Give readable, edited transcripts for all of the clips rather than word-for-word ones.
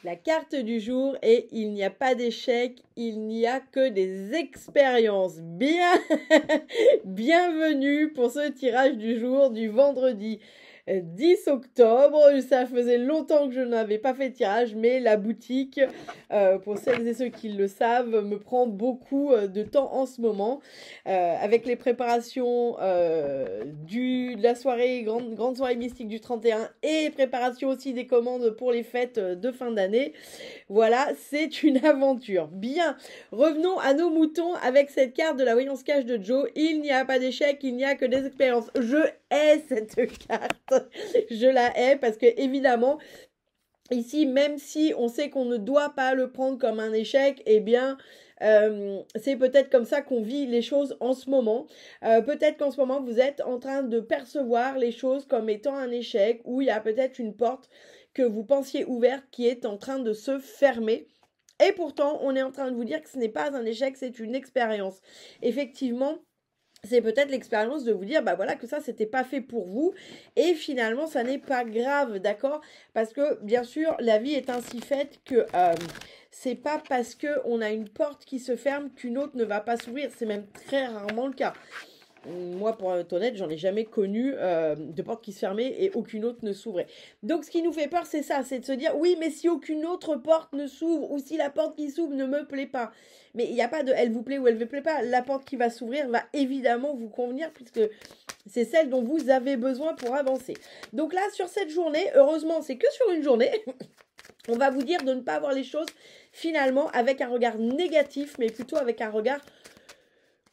La carte du jour est il n'y a pas d'échec, il n'y a que des expériences. Bienvenue pour ce tirage du jour du vendredi 10 octobre. Ça faisait longtemps que je n'avais pas fait de tirage, mais la boutique, pour celles et ceux qui le savent, me prend beaucoup de temps en ce moment. Avec les préparations de la soirée, grande soirée mystique du 31 et préparation aussi des commandes pour les fêtes de fin d'année. Voilà, c'est une aventure. Bien, revenons à nos moutons avec cette carte de la voyance cash de Joe. Il n'y a pas d'échec, il n'y a que des expériences. Je hais cette carte. Je la hais parce que évidemment, ici, même si on sait qu'on ne doit pas le prendre comme un échec, eh bien, c'est peut-être comme ça qu'on vit les choses en ce moment. Peut-être qu'en ce moment, vous êtes en train de percevoir les choses comme étant un échec, ou il y a peut-être une porte que vous pensiez ouverte qui est en train de se fermer. Et pourtant, on est en train de vous dire que ce n'est pas un échec, c'est une expérience. Effectivement, c'est peut-être l'expérience de vous dire, bah voilà, que ça, c'était pas fait pour vous. Et finalement, ça n'est pas grave, d'accord? Parce que, bien sûr, la vie est ainsi faite que c'est pas parce qu'on a une porte qui se ferme qu'une autre ne va pas s'ouvrir. C'est même très rarement le cas. Moi, pour être honnête, j'en ai jamais connu de porte qui se fermait et aucune autre ne s'ouvrait. Donc, ce qui nous fait peur, c'est ça, c'est de se dire, oui, mais si aucune autre porte ne s'ouvre ou si la porte qui s'ouvre ne me plaît pas. Mais il n'y a pas de elle vous plaît ou elle ne vous plaît pas. La porte qui va s'ouvrir va évidemment vous convenir puisque c'est celle dont vous avez besoin pour avancer. Donc là, sur cette journée, heureusement, c'est que sur une journée, on va vous dire de ne pas voir les choses finalement avec un regard négatif, mais plutôt avec un regard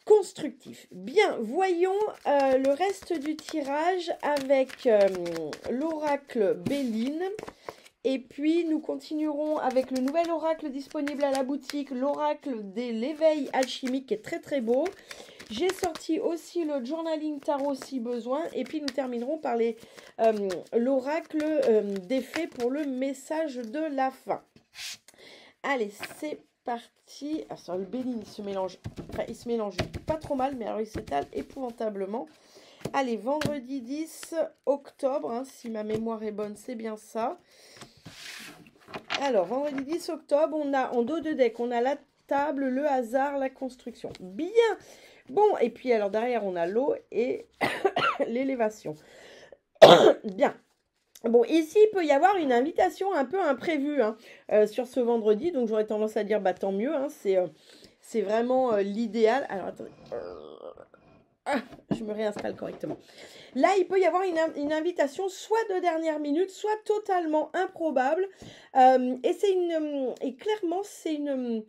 constructif. Bien, voyons le reste du tirage avec l'oracle Béline. Et puis, nous continuerons avec le nouvel oracle disponible à la boutique, l'oracle de l'éveil alchimique, qui est très très beau. J'ai sorti aussi le journaling tarot si besoin. Et puis, nous terminerons par l'oracle des fées pour le message de la fin. Allez, c'est parti. Alors, sur le Béline, il se mélange pas trop mal, mais alors il s'étale épouvantablement. Allez, vendredi 10 octobre, hein, si ma mémoire est bonne, c'est bien ça. Alors, vendredi 10 octobre, on a en dos de deck, on a la table, le hasard, la construction. Bien. Bon, et puis alors derrière, on a l'eau et l'élévation. Bien. Bon, ici, il peut y avoir une invitation un peu imprévue hein, sur ce vendredi. Donc, j'aurais tendance à dire, bah tant mieux. Hein, c'est vraiment l'idéal. Alors, attendez. Je me réinstalle correctement. Là, il peut y avoir une invitation soit de dernière minute, soit totalement improbable. Et clairement, c'est une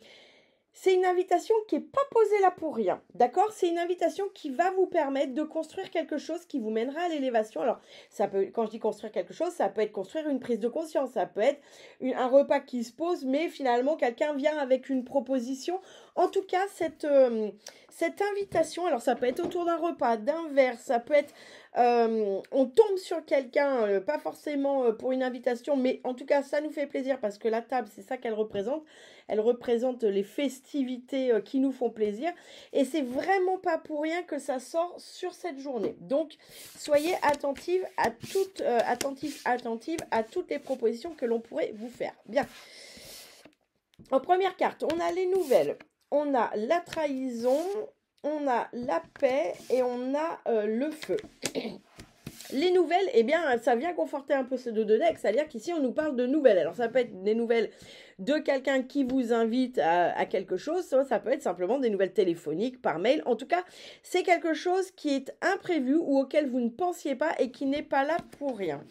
invitation qui n'est pas posée là pour rien, d'accord? C'est une invitation qui va vous permettre de construire quelque chose qui vous mènera à l'élévation. Alors, ça peut, quand je dis construire quelque chose, ça peut être construire une prise de conscience, ça peut être un repas qui se pose, mais finalement, quelqu'un vient avec une proposition. En tout cas, cette invitation, alors ça peut être autour d'un repas, d'un verre, ça peut être, on tombe sur quelqu'un, pas forcément pour une invitation, mais en tout cas, ça nous fait plaisir parce que la table, c'est ça qu'elle représente. Elle représente les festivités qui nous font plaisir. Et c'est vraiment pas pour rien que ça sort sur cette journée. Donc, soyez attentifs à toutes les propositions que l'on pourrait vous faire. Bien. En première carte, on a les nouvelles. On a la trahison, on a la paix et on a le feu. Les nouvelles, eh bien, ça vient conforter un peu ce dos de deck, c'est-à-dire qu'ici, on nous parle de nouvelles. Alors, ça peut être des nouvelles de quelqu'un qui vous invite à quelque chose, ça peut être simplement des nouvelles téléphoniques, par mail. En tout cas, c'est quelque chose qui est imprévu ou auquel vous ne pensiez pas et qui n'est pas là pour rien.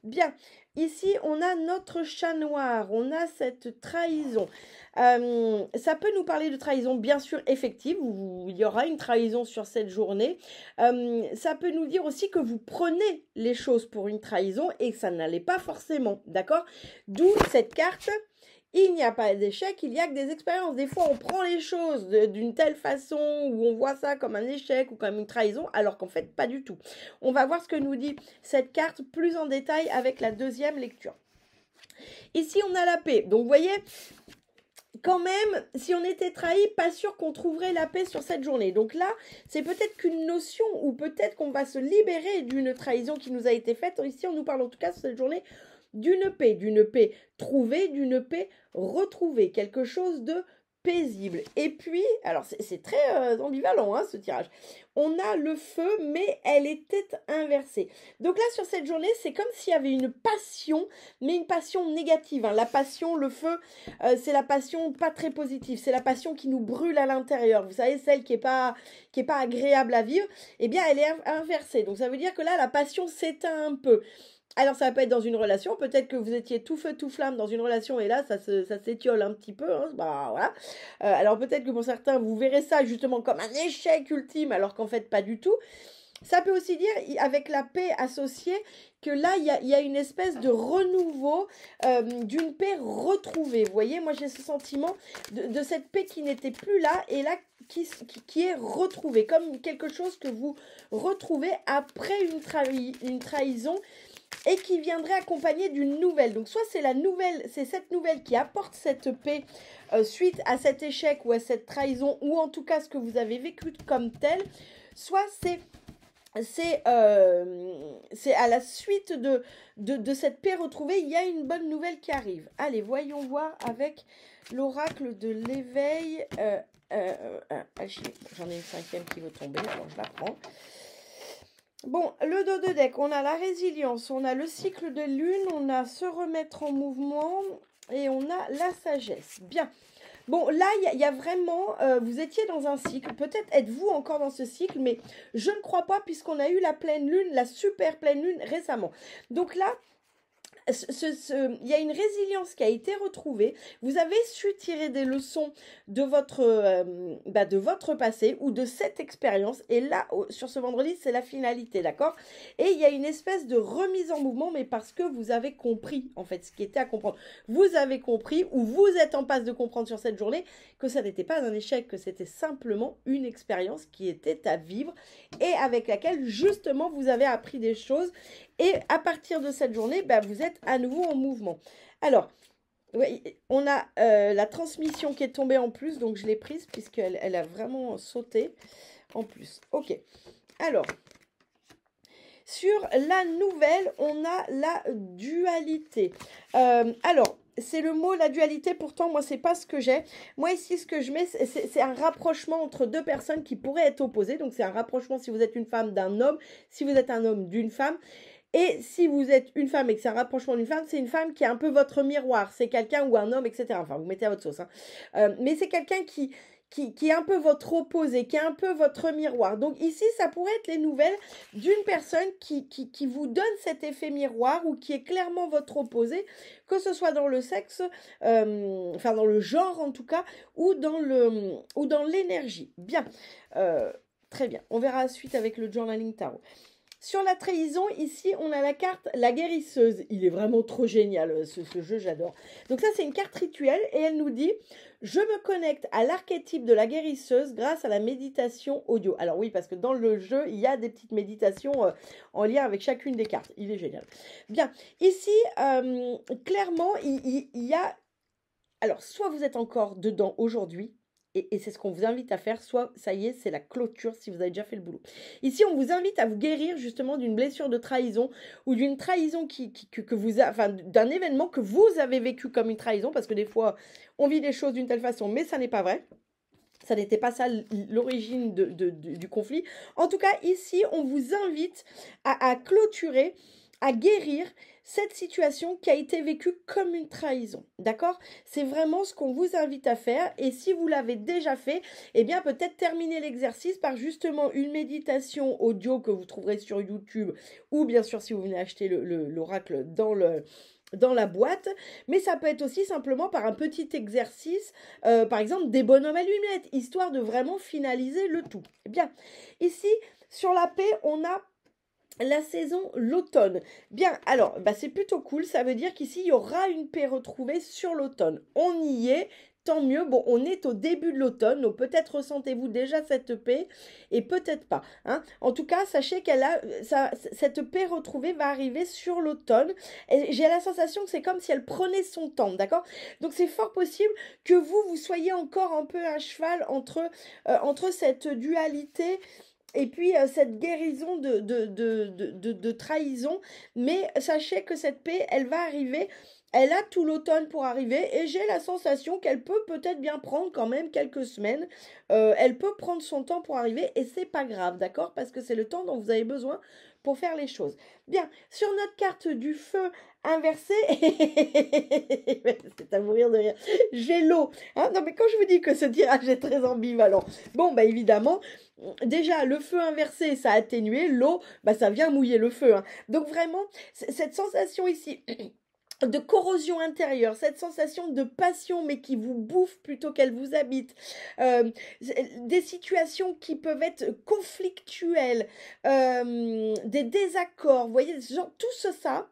Bien, ici, on a notre chat noir, on a cette trahison. Ça peut nous parler de trahison bien sûr effective, il y aura une trahison sur cette journée. Ça peut nous dire aussi que vous prenez les choses pour une trahison et que ça n'allait pas forcément, d'accord? D'où cette carte. Il n'y a pas d'échec, il n'y a que des expériences. Des fois, on prend les choses d'une telle façon où on voit ça comme un échec ou comme une trahison, alors qu'en fait, pas du tout. On va voir ce que nous dit cette carte plus en détail avec la deuxième lecture. Ici, on a la paix. Donc, vous voyez, quand même, si on était trahi, pas sûr qu'on trouverait la paix sur cette journée. Donc là, c'est peut-être qu'une notion ou peut-être qu'on va se libérer d'une trahison qui nous a été faite. Ici, on nous parle en tout cas sur cette journée d'une paix trouvée, d'une paix retrouvée, quelque chose de paisible. Et puis, alors c'est très ambivalent hein, ce tirage. On a le feu, mais elle était inversée. Donc là, sur cette journée, c'est comme s'il y avait une passion, mais une passion négative. Hein. La passion, le feu, c'est la passion pas très positive. C'est la passion qui nous brûle à l'intérieur. Vous savez, celle qui est pas agréable à vivre. Eh bien, elle est inversée. Donc ça veut dire que là, la passion s'éteint un peu. Alors ça peut être dans une relation, peut-être que vous étiez tout feu, tout flamme dans une relation et là ça s'étiole un petit peu, hein, bah voilà. Alors peut-être que pour certains vous verrez ça justement comme un échec ultime alors qu'en fait pas du tout. Ça peut aussi dire, avec la paix associée, que là, il y a une espèce de renouveau d'une paix retrouvée. Vous voyez, moi j'ai ce sentiment de cette paix qui n'était plus là et là qui est retrouvée, comme quelque chose que vous retrouvez après une trahison et qui viendrait accompagner d'une nouvelle. Donc soit c'est cette nouvelle qui apporte cette paix suite à cet échec ou à cette trahison, ou en tout cas ce que vous avez vécu comme tel, soit c'est à la suite de cette paix retrouvée, il y a une bonne nouvelle qui arrive. Allez, voyons voir avec l'oracle de l'éveil. J'en ai une cinquième qui veut tomber, alors je la prends. Bon, le dos de deck, on a la résilience, on a le cycle de lune, on a se remettre en mouvement et on a la sagesse. Bien. Bon, là, il y a vraiment, vous étiez dans un cycle, peut-être êtes-vous encore dans ce cycle, mais je ne crois pas puisqu'on a eu la pleine lune, la super pleine lune récemment. Donc là, il y a une résilience qui a été retrouvée. Vous avez su tirer des leçons de votre passé ou de cette expérience. Et là, sur ce vendredi, c'est la finalité, d'accord? Et il y a une espèce de remise en mouvement, mais parce que vous avez compris, en fait, ce qui était à comprendre. Vous avez compris, ou vous êtes en passe de comprendre sur cette journée, que ça n'était pas un échec, que c'était simplement une expérience qui était à vivre et avec laquelle, justement, vous avez appris des choses. Et à partir de cette journée, vous êtes à nouveau en mouvement. Alors, oui, on a la transmission qui est tombée en plus, donc je l'ai prise puisqu'elle a vraiment sauté en plus. Ok, alors, sur la nouvelle, on a la dualité. Alors, c'est le mot, la dualité, pourtant, moi, c'est pas ce que j'ai. Moi, ici, ce que je mets, c'est un rapprochement entre deux personnes qui pourraient être opposées. Donc, c'est un rapprochement, si vous êtes une femme, d'un homme, si vous êtes un homme, d'une femme. Et si vous êtes une femme et que c'est un rapprochement d'une femme, c'est une femme qui est un peu votre miroir. C'est quelqu'un ou un homme, etc. Enfin, vous mettez à votre sauce. Hein. Mais c'est quelqu'un qui est un peu votre opposé, qui est un peu votre miroir. Donc ici, ça pourrait être les nouvelles d'une personne qui vous donne cet effet miroir ou qui est clairement votre opposé, que ce soit dans le sexe, enfin dans le genre en tout cas, ou dans l'énergie. Bien, très bien. On verra la suite avec le journaling tarot. Sur la trahison, ici, on a la carte La Guérisseuse. Il est vraiment trop génial, ce jeu, j'adore. Donc ça, c'est une carte rituelle et elle nous dit « Je me connecte à l'archétype de la guérisseuse grâce à la méditation audio. » Alors oui, parce que dans le jeu, il y a des petites méditations en lien avec chacune des cartes. Il est génial. Bien, ici, clairement, il y a... Alors, soit vous êtes encore dedans aujourd'hui, et c'est ce qu'on vous invite à faire, soit ça y est, c'est la clôture si vous avez déjà fait le boulot. Ici, on vous invite à vous guérir justement d'une blessure de trahison ou d'une trahison que vous enfin, d'un événement que vous avez vécu comme une trahison, parce que des fois, on vit des choses d'une telle façon, mais ça n'est pas vrai. Ça n'était pas ça l'origine du conflit. En tout cas, ici, on vous invite à clôturer, à guérir cette situation qui a été vécue comme une trahison, d'accord? C'est vraiment ce qu'on vous invite à faire et si vous l'avez déjà fait, eh bien peut-être terminer l'exercice par justement une méditation audio que vous trouverez sur YouTube ou bien sûr si vous venez acheter l'oracle dans la boîte, mais ça peut être aussi simplement par un petit exercice, par exemple des bonhommes allumettes, histoire de vraiment finaliser le tout. Eh bien, ici, sur la paix, on a la saison, l'automne. Bien, alors, c'est plutôt cool. Ça veut dire qu'ici, il y aura une paix retrouvée sur l'automne. On y est, tant mieux. Bon, on est au début de l'automne, donc peut-être ressentez-vous déjà cette paix et peut-être pas. Hein. En tout cas, sachez cette paix retrouvée va arriver sur l'automne. Et j'ai la sensation que c'est comme si elle prenait son temps, d'accord? Donc, c'est fort possible que vous soyez encore un peu à cheval entre cette dualité Et puis cette guérison de trahison, mais sachez que cette paix, elle va arriver, elle a tout l'automne pour arriver, et j'ai la sensation qu'elle peut peut-être bien prendre quand même quelques semaines. Elle peut prendre son temps pour arriver, et c'est pas grave, d'accord? Parce que c'est le temps dont vous avez besoin pour faire les choses. Bien, sur notre carte du feu inversée, c'est à mourir de rire, j'ai l'eau. Hein, non mais quand je vous dis que ce tirage est très ambivalent, bon bah évidemment, déjà, le feu inversé, ça a atténué, l'eau, bah, ça vient mouiller le feu. Hein. Donc vraiment, cette sensation ici de corrosion intérieure, cette sensation de passion mais qui vous bouffe plutôt qu'elle vous habite, des situations qui peuvent être conflictuelles, des désaccords, vous voyez, genre tout ça,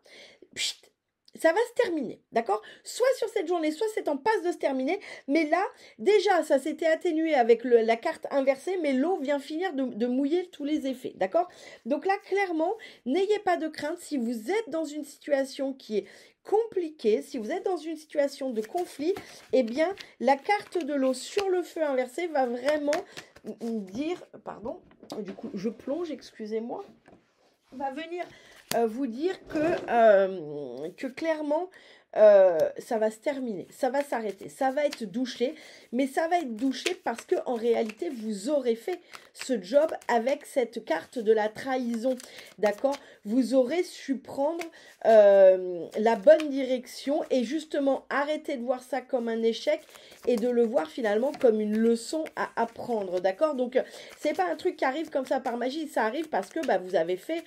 pchit, ça va se terminer, d'accord? Soit sur cette journée, soit c'est en passe de se terminer, mais là, déjà, ça s'était atténué avec la carte inversée, mais l'eau vient finir de mouiller tous les effets, d'accord? Donc là, clairement, n'ayez pas de crainte si vous êtes dans une situation qui est compliquée, si vous êtes dans une situation de conflit, eh bien, la carte de l'eau sur le feu inversé va vraiment dire, pardon, du coup, je plonge, excusez-moi, va venir vous dire que clairement, ça va se terminer, ça va s'arrêter, ça va être douché, mais ça va être douché parce que en réalité, vous aurez fait ce job avec cette carte de la trahison, d'accord? Vous aurez su prendre la bonne direction et justement arrêter de voir ça comme un échec et de le voir finalement comme une leçon à apprendre, d'accord? Donc, c'est pas un truc qui arrive comme ça par magie, ça arrive parce que bah, vous avez fait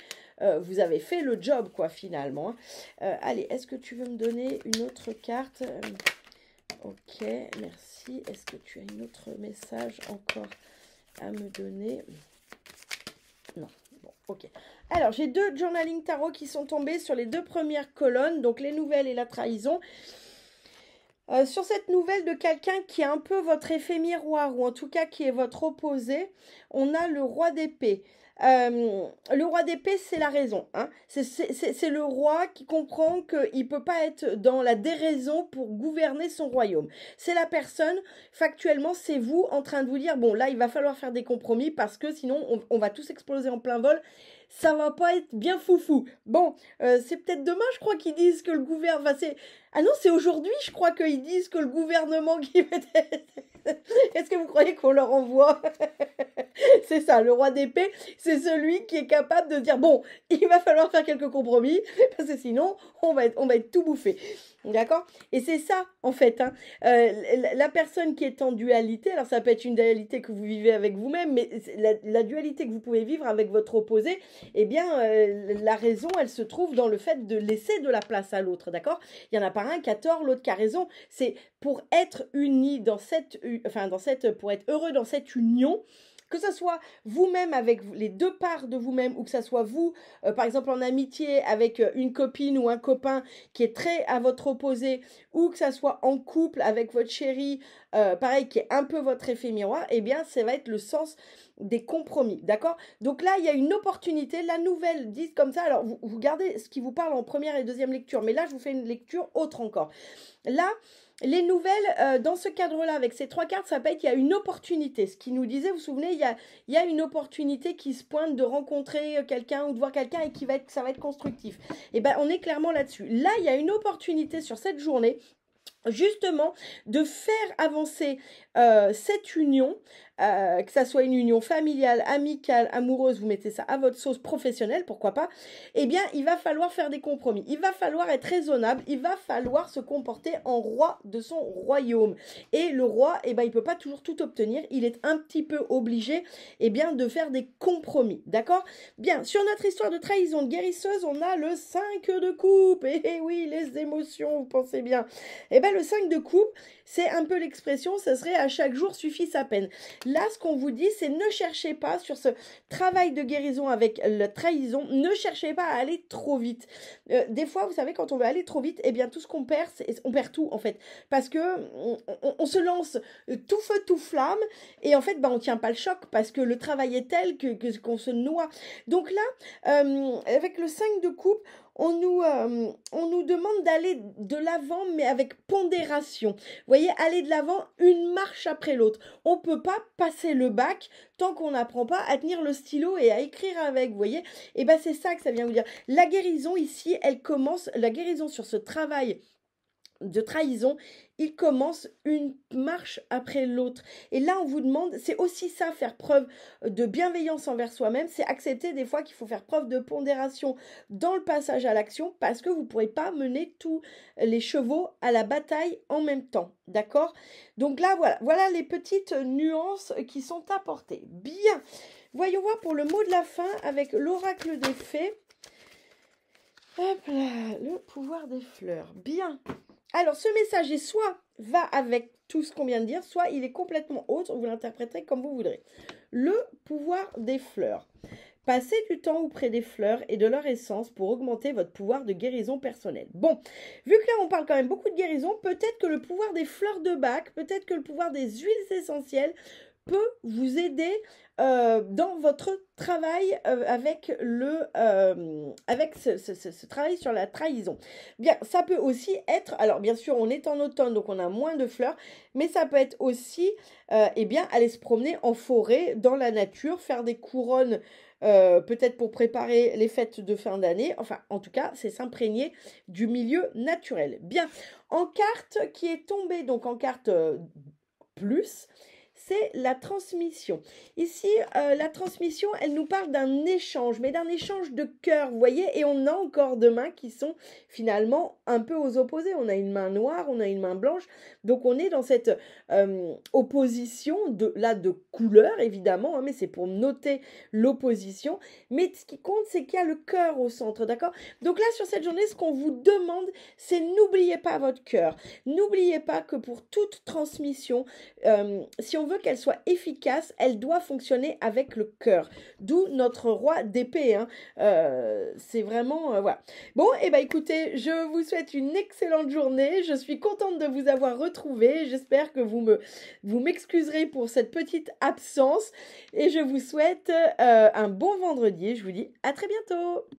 le job, quoi, finalement. Allez, est-ce que tu veux me donner une autre carte? Ok, merci. Est-ce que tu as un autre message encore à me donner? Non, bon, ok. Alors, j'ai deux journaling tarot qui sont tombés sur les deux premières colonnes, donc les nouvelles et la trahison. Sur cette nouvelle de quelqu'un qui est un peu votre effet miroir, ou en tout cas qui est votre opposé, on a le roi d'épée. Le roi d'épée, c'est la raison. Hein. C'est le roi qui comprend qu'il ne peut pas être dans la déraison pour gouverner son royaume. C'est la personne, factuellement, c'est vous en train de vous dire, bon, là, il va falloir faire des compromis parce que sinon, on va tous exploser en plein vol. Ça va pas être bien foufou. Bon, c'est peut-être demain, je crois, qu'ils disent que le gouvernement... Enfin, ah non, c'est aujourd'hui, je crois qu'ils disent que le gouvernement qui... Est-ce que vous croyez qu'on leur envoie? C'est ça, le roi d'épée, c'est celui qui est capable de dire, bon, il va falloir faire quelques compromis, parce que sinon, on va être tout bouffé. D'accord? Et c'est ça, en fait. Hein. La personne qui est en dualité, alors ça peut être une dualité que vous vivez avec vous-même, mais la dualité que vous pouvez vivre avec votre opposé, eh bien, la raison, elle se trouve dans le fait de laisser de la place à l'autre. D'accord? Il n'y en a pas un qui a tort, l'autre qui a raison. C'est pour être unis pour être heureux dans cette union, que ce soit vous-même avec les deux parts de vous-même ou que ce soit vous, par exemple en amitié avec une copine ou un copain qui est très à votre opposé, ou que ça soit en couple avec votre chérie, pareil, qui est un peu votre effet miroir, eh bien, ça va être le sens des compromis, d'accord? Donc là, il y a une opportunité, la nouvelle dite comme ça, alors vous gardez ce qui vous parle en première et deuxième lecture, mais là, je vous fais une lecture autre encore. Là, les nouvelles, dans ce cadre-là, avec ces trois cartes, ça peut être qu'il y a une opportunité. Ce qui nous disait, vous vous souvenez, il y a une opportunité qui se pointe de rencontrer quelqu'un ou de voir quelqu'un et ça va être constructif. Et ben, on est clairement là-dessus. Là, il y a une opportunité sur cette journée, justement, de faire avancer cette union, que ça soit une union familiale, amicale, amoureuse, vous mettez ça à votre sauce professionnelle, pourquoi pas, eh bien, il va falloir faire des compromis. Il va falloir être raisonnable, il va falloir se comporter en roi de son royaume. Et le roi, eh ben, il peut pas toujours tout obtenir, il est un petit peu obligé, eh bien, de faire des compromis, d'accord? Bien, sur notre histoire de trahison de guérisseuse, on a le 5 de coupe, et oui, les émotions, vous pensez bien. Eh bien, le 5 de coupe, c'est un peu l'expression, ça serait à chaque jour suffit sa peine. Là, ce qu'on vous dit, c'est ne cherchez pas sur ce travail de guérison avec la trahison, ne cherchez pas à aller trop vite. Des fois, vous savez, quand on veut aller trop vite, eh bien, tout ce qu'on perd, on perd tout, en fait. Parce que on se lance tout feu, tout flamme, et en fait, on ne tient pas le choc, parce que le travail est tel qu'on se noie. Donc là, avec le 5 de coupe, on nous demande d'aller de l'avant, mais avec pondération. Vous voyez, aller de l'avant une marche après l'autre. On ne peut pas passer le bac tant qu'on n'apprend pas à tenir le stylo et à écrire avec, vous voyez. Et bien, c'est ça que ça vient vous dire. La guérison ici, elle commence, la guérison sur ce travail de trahison, il commence une marche après l'autre. Et là, on vous demande, c'est aussi ça, faire preuve de bienveillance envers soi-même, c'est accepter des fois qu'il faut faire preuve de pondération dans le passage à l'action parce que vous ne pourrez pas mener tous les chevaux à la bataille en même temps. D'accord? Donc là, voilà les petites nuances qui sont apportées. Bien. Voyons voir pour le mot de la fin avec l'oracle des fées. Hop là, le pouvoir des fleurs. Bien. Alors, ce message est soit va avec tout ce qu'on vient de dire, soit il est complètement autre, vous l'interpréterez comme vous voudrez. Le pouvoir des fleurs. Passez du temps auprès des fleurs et de leur essence pour augmenter votre pouvoir de guérison personnelle. Bon, vu que là on parle quand même beaucoup de guérison, peut-être que le pouvoir des fleurs de bac, peut-être que le pouvoir des huiles essentielles peut vous aider dans votre travail avec ce travail sur la trahison. Bien, ça peut aussi être, alors bien sûr on est en automne donc on a moins de fleurs, mais ça peut être aussi eh bien, aller se promener en forêt, dans la nature, faire des couronnes peut-être pour préparer les fêtes de fin d'année. Enfin, en tout cas, c'est s'imprégner du milieu naturel. Bien, en carte qui est tombée, donc en carte plus, c'est la transmission. Ici, la transmission, elle nous parle d'un échange, mais d'un échange de cœur, vous voyez, et on a encore deux mains qui sont finalement un peu aux opposés. On a une main noire, on a une main blanche, donc on est dans cette opposition de couleur, évidemment, hein, mais c'est pour noter l'opposition. Mais ce qui compte, c'est qu'il y a le cœur au centre, d'accord? Donc là, sur cette journée, ce qu'on vous demande, c'est n'oubliez pas votre cœur. N'oubliez pas que pour toute transmission, si on veut qu'elle soit efficace, elle doit fonctionner avec le cœur. D'où notre roi d'épée. Hein. C'est vraiment... voilà. Bon, et ben écoutez, je vous souhaite une excellente journée. Je suis contente de vous avoir retrouvé. J'espère que vous m'excuserez pour cette petite absence. Et je vous souhaite un bon vendredi. Je vous dis à très bientôt.